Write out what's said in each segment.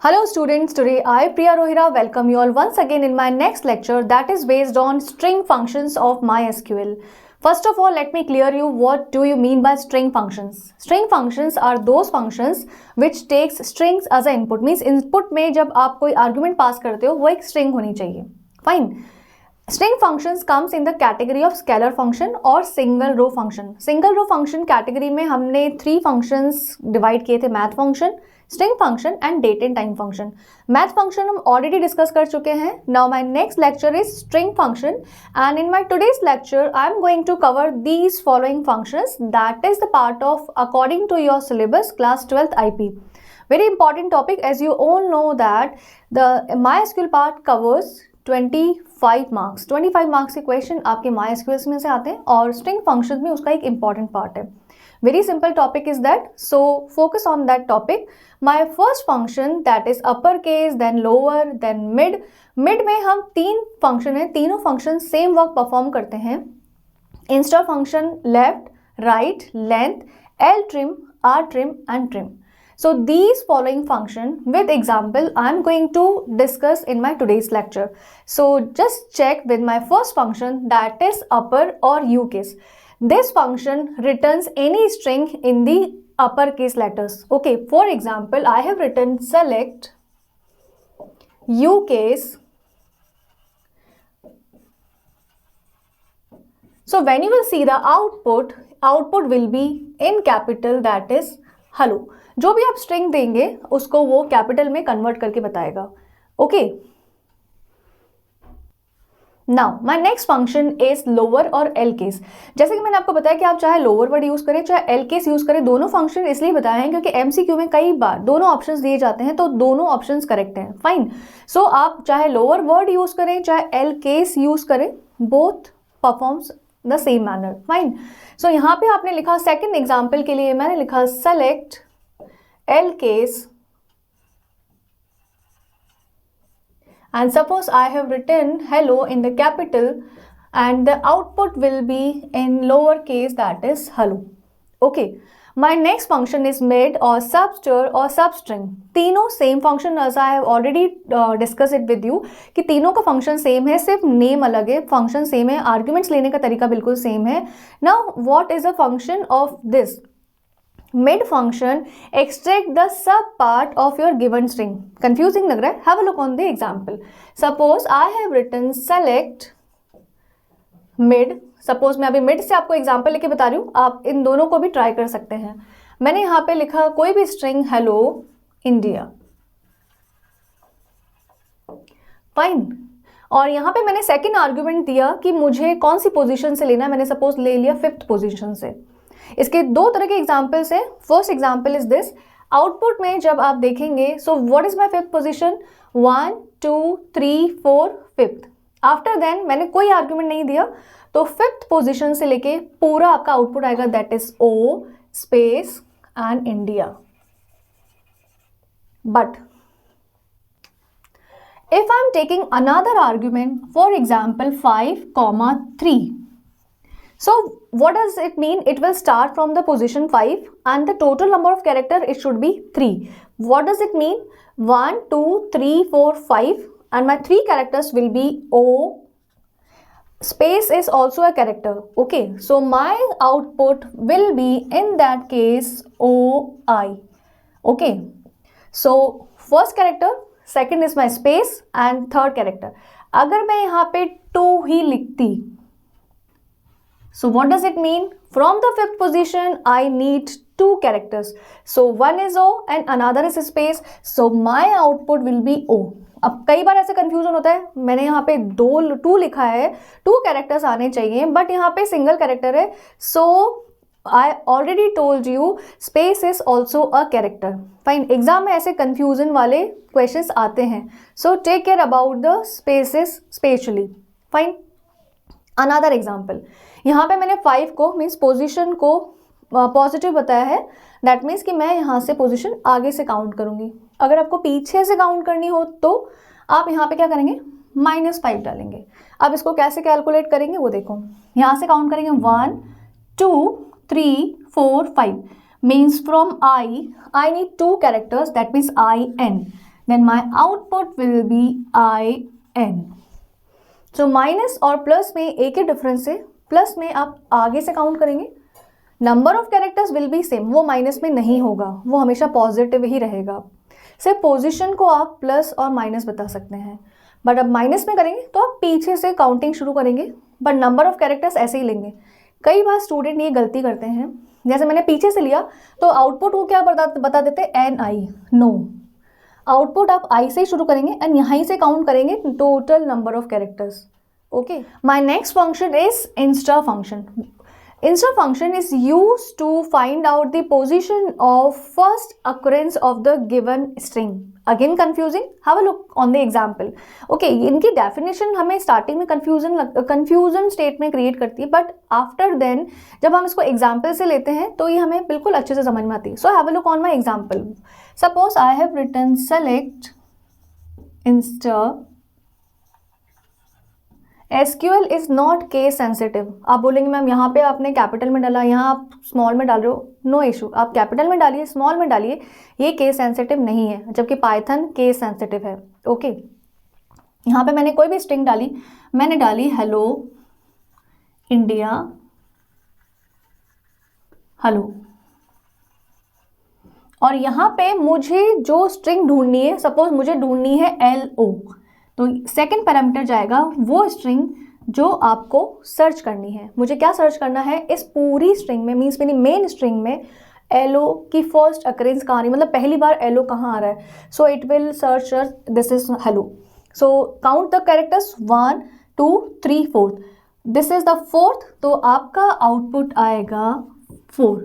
Hello students, today I Priya Rohira welcome you all once again in my next lecture that is based on string functions of MySQL. First of all, let me clear you what do you mean by string functions. String functions are those functions which takes strings as an input. Means input में जब आप कोई argument pass करते हो वो एक string होनी चाहिए. Fine. String functions comes in the category of scalar function और single row function. Single row function category में हमने 3 functions divide किए थे, math function, string function and date and time function. Math function हम already discuss कर चुके हैं. Now my next lecture is string function and in my today's lecture I am going to cover these following functions that is the part of according to your syllabus class 12th IP. Very important topic as you all know that the MySQL part covers 25 marks. 25 marks के question आपके MySQL में से आते हैं और string function में उसका एक इंपॉर्टेंट पार्ट है. Very simple topic is that, so focus on that topic. My first function that is uppercase, then lower, then mid. Mid में हम 3 फंक्शन हैं, तीनों फंक्शन सेम वर्क परफॉर्म करते हैं. Insert function left, right, length, L trim, R trim and trim. So these following function with example I am going to discuss in my today's lecture. So just check with my first function that is upper or U case. This function returns any string in the uppercase letters. Okay, for example, I have written select U case. So when you will see the output will be in capital that is hello. जो भी आप string देंगे उसको वो capital में convert करके बताएगा. Okay, now my next function is lower और एल केस. जैसे कि मैंने आपको बताया कि आप चाहे लोअर वर्ड यूज करें चाहे एल केस यूज करें, दोनों फंक्शन इसलिए बताए हैं क्योंकि एमसीक्यू में कई बार दोनों ऑप्शंस दिए जाते हैं तो दोनों ऑप्शंस करेक्ट हैं. फाइन. सो आप चाहे लोअर वर्ड यूज करें चाहे एल केस यूज करें, both performs the same manner. Fine. So यहाँ पे आपने लिखा सेकेंड एग्जाम्पल के लिए मैंने लिखा select L case and suppose I have written hello in the capital and the output will be in lower case that is hello. Okay, my next function is mid or subster or substring. तीनों same function as I have already discussed it with you कि तीनों का function same है, सिर्फ name अलग है, function same है, arguments लेने का तरीका बिल्कुल same है. Now what is the function of this? Mid function extract the sub part of your given string. Confusing लग रहा है? Have a look on the example. Suppose I have written select mid. Suppose मैं अभी mid से आपको example लेके बता रही हूँ, आप इन दोनों को भी try कर सकते हैं. मैंने यहाँ पे लिखा कोई भी string hello India. Fine. और यहाँ पे मैंने second argument दिया कि मुझे कौन सी पोजीशन से लेना है. मैंने suppose ले लिया 5th पोजीशन से. इसके दो तरह के एग्जाम्पल्स हैं. First example is this. Output में जब आप देखेंगे so what is my 5th position, 1 2 3 4 5th. After then मैंने कोई आर्ग्यूमेंट नहीं दिया तो 5th पोजीशन से लेके पूरा आपका आउटपुट आएगा that is O space and India. But if I am taking another argument, for example 5, 3. So what does it mean? It will start from the position 5 and the total number of character it should be 3. What does it mean? 1 2 3 4 5 and my 3 characters will be O. Space is also a character. Okay, so my output will be in that case OI. Okay, so first character, second is my space and third character. अगर मैं यहाँ पे 2 ही लिखती, so what does it mean? From the 5th position I need 2 characters. So one is O and another is space. So my output will be O. अब कई बार ऐसे confusion होता है, मैंने यहाँ पे 2 लिखा है, 2 कैरेक्टर्स आने चाहिए बट यहाँ पे सिंगल कैरेक्टर है. So I already told you space is also a character. Fine. Exam में ऐसे कंफ्यूजन वाले क्वेश्चंस आते हैं. So take care about the spaces specially. Fine. Another example, यहाँ पे मैंने 5 को मीन्स पोजीशन को पॉजिटिव बताया है. दैट मीन्स कि मैं यहाँ से पोजीशन आगे से काउंट करूँगी. अगर आपको पीछे से काउंट करनी हो तो आप यहाँ पे क्या करेंगे, -5 डालेंगे. अब इसको कैसे कैलकुलेट करेंगे वो देखो. यहाँ से काउंट करेंगे 1 2 3 4 5 means from I need 2 characters that means IN. then my output will be IN. So minus और प्लस में एक ही डिफरेंस है, प्लस में आप आगे से काउंट करेंगे, number of characters will be same, वो माइनस में नहीं होगा, वो हमेशा पॉजिटिव ही रहेगा। सिर्फ पोजीशन को आप प्लस और माइनस बता सकते हैं, बट अब माइनस में करेंगे तो आप पीछे से काउंटिंग शुरू करेंगे, बट नंबर ऑफ कैरेक्टर्स ऐसे ही लेंगे। कई बार स्टूडेंट ये गलती करते हैं, जैसे मैंने पीछे से लिया तो आउटपुट को क्या बता देते NI, नो, आउटपुट आप आई से ही शुरू करेंगे एंड यहीं से काउंट करेंगे total number of characters. Okay, my next function is Insta function. Insta function is used to find out the position of first occurrence of the given string. Again confusing? Have a look on the example. Okay, इनकी definition हमें starting में confusion state में create करती है, but after then जब हम इसको example से लेते हैं तो ये हमें बिल्कुल अच्छे से समझ में आती है. So have a look on my example. Suppose I have written select Insta. SQL is not case sensitive. आप बोलेंगे मैम यहाँ पे आपने कैपिटल में डाला, यहाँ आप स्मॉल में डाल रहे हो, नो इशू, आप कैपिटल में डालिए, स्मॉल में डालिए, ये केस सेंसिटिव नहीं है, जबकि पाइथन केस सेंसिटिव है. ओके, यहाँ पे मैंने कोई भी स्ट्रिंग डाली, मैंने डाली हेलो इंडिया हेलो, और यहाँ पे मुझे जो स्ट्रिंग ढूंढनी है, सपोज मुझे ढूंढनी है LO, तो सेकंड पैरामीटर जाएगा वो स्ट्रिंग जो आपको सर्च करनी है. मुझे क्या सर्च करना है, इस पूरी स्ट्रिंग में, मीन्स मेरी मेन स्ट्रिंग में LO की फर्स्ट अकरेंस कहाँ आ रही, मतलब पहली बार LO कहाँ आ रहा है. सो it will search this is hello. So count the characters 1 2 3 4, this is the fourth, तो आपका आउटपुट आएगा 4.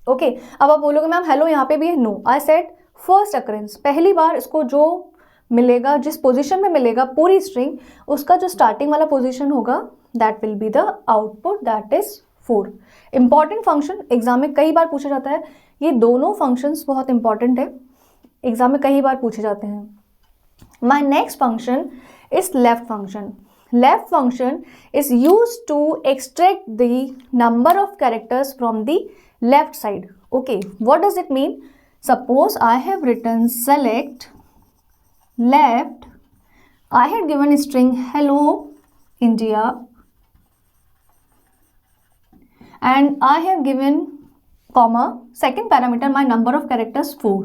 ओके, अब आप बोलोगे मैम हेलो यहाँ पे भी है, no, I said first occurrence, पहली बार इसको जो मिलेगा, जिस पोजीशन में मिलेगा पूरी स्ट्रिंग, उसका जो स्टार्टिंग वाला पोजीशन होगा that will be the output, that is 4. Important function exam में कई बार पूछा जाता है, ये दोनों फंक्शंस बहुत इंपॉर्टेंट है, एग्जाम में कई बार पूछे जाते हैं. My next function is left function. Left function is used to extract the number of characters from the left side. Okay, what does it mean? Suppose I have written select left, I had given a string hello India and I have given comma second parameter my number of characters 4.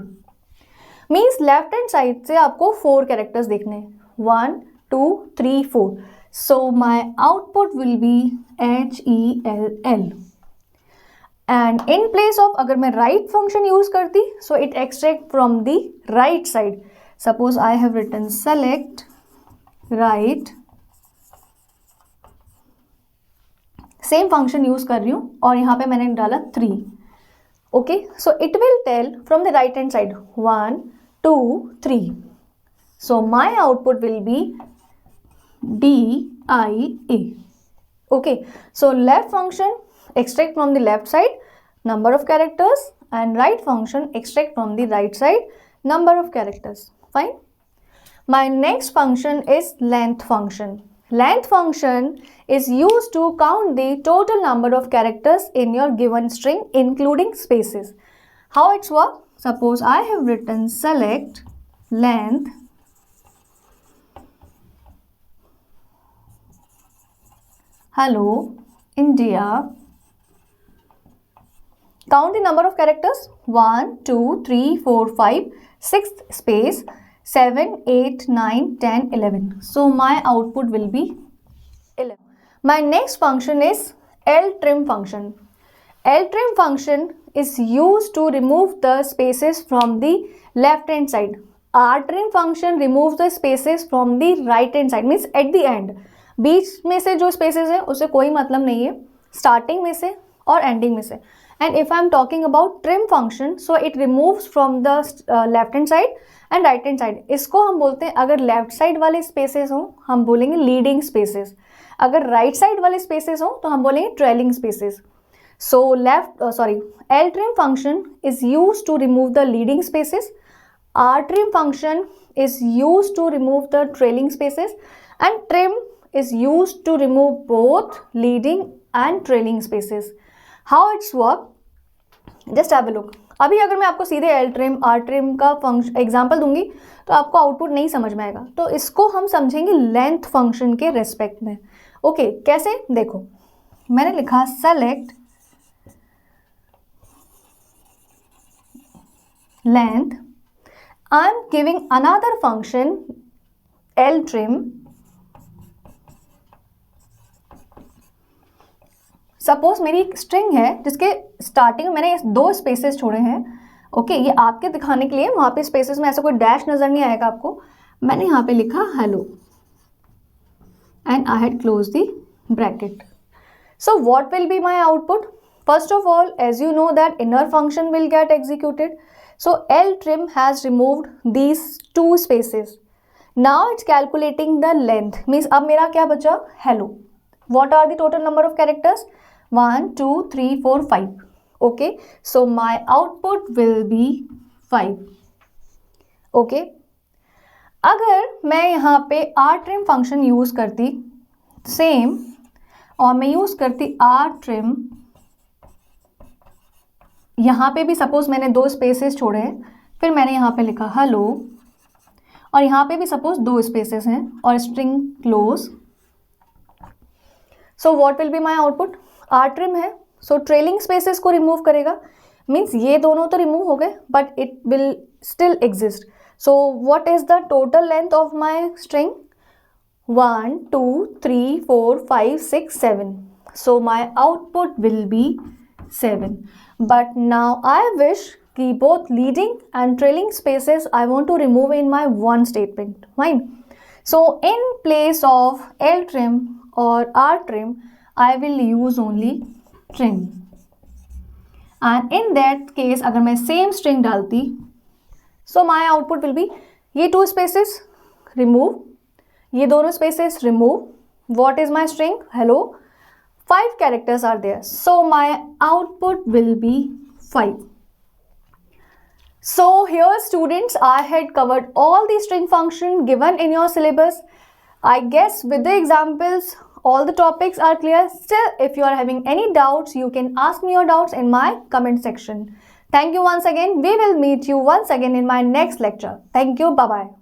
means left hand side से आपको 4 characters देखने, 1 2 3 4. so my output will be HELL. and in place of अगर मैं right function use करती, so it extract from the right side. Suppose I have written select right, same function use कर रही हूँ और यहाँ पे मैंने डाला 3. Okay, so it will tell from the right hand side 1 2 3. So my output will be DIA. Okay, so left function extract from the left side number of characters and right function extract from the right side number of characters. Fine. My next function is length function. Length function is used to count the total number of characters in your given string including spaces. How it's work? Suppose I have written select length hello India. Count the number of characters 1 2 3 4 5 6th space 7 8 9 10 11. so my output will be 11. My next function is ltrim function. Ltrim function is used to remove the spaces from the left hand side. rtrim function removes the spaces from the right hand side, means at the end. बीच में से जो spaces है उससे कोई मतलब नहीं है, starting में से और ending में से. And if I am talking about trim function, so it removes from the left hand side and right hand side. इसको हम बोलते हैं, अगर left side वाले spaces हो हम बोलेंगे leading spaces, अगर right side वाले spaces हो तो हम बोलेंगे trailing spaces. So ltrim function is used to remove the leading spaces, rtrim function is used to remove the trailing spaces, and trim is used to remove both leading and trailing spaces. How it's work? Just have a look. अभी अगर मैं आपको सीधे L trim are trim का function example दूंगी तो आपको output नहीं समझ में आएगा, तो इसको हम समझेंगे लेंथ फंक्शन के रेस्पेक्ट में। ओके, कैसे? देखो, मैंने लिखा select length, I am giving another function L trim. Suppose मेरी एक स्ट्रिंग है जिसके स्टार्टिंग में मैंने 2 स्पेसेस छोड़े हैं। ओके, ये आपके दिखाने के लिए, वहाँ पे स्पेसेस में ऐसा कोई डैश नज़र नहीं आएगा आपको। मैंने यहाँ पे लिखा hello and I had close the bracket. So what will be my output? First of all, as you know that inner function will get executed, so L trim has removed these 2 spaces. Now it's calculating the length, means अब मेरा क्या बचा? Hello. What are the total number of characters? 1, 2, 3, 4, 5. Okay, so my output will be 5. Okay, अगर मैं यहाँ पे rtrim function use करती same, और मैं यूज़ करती rtrim, यहाँ पे भी सपोज मैंने 2 स्पेसेस छोड़े हैं, फिर मैंने यहाँ पे लिखा हेलो, और यहाँ पे भी सपोज 2 स्पेसेस हैं और string close. So what will be my output? R trim है, सो ट्रेलिंग स्पेसेस को रिमूव करेगा, मीन्स ये दोनों तो रिमूव हो गए but it will still exist. So what is the total length of my string? 1, 2, 3, 4, 5, 6, 7. So my output will be 7. But now I wish कि both leading and trailing spaces I want to remove in my one statement. Fine. So in place of L trim or R trim, I will use only trim. And in that case, अगर मैं same string डालती, so my output will be ये 2 spaces remove, ये दोनों spaces remove. What is my string? Hello. 5 characters are there, so my output will be 5. So here students, I had covered all the string function given in your syllabus. I guess with the examples all the topics are clear. Still, if you are having any doubts, you can ask me your doubts in my comment section. Thank you once again. We will meet you once again in my next lecture. Thank you. Bye bye.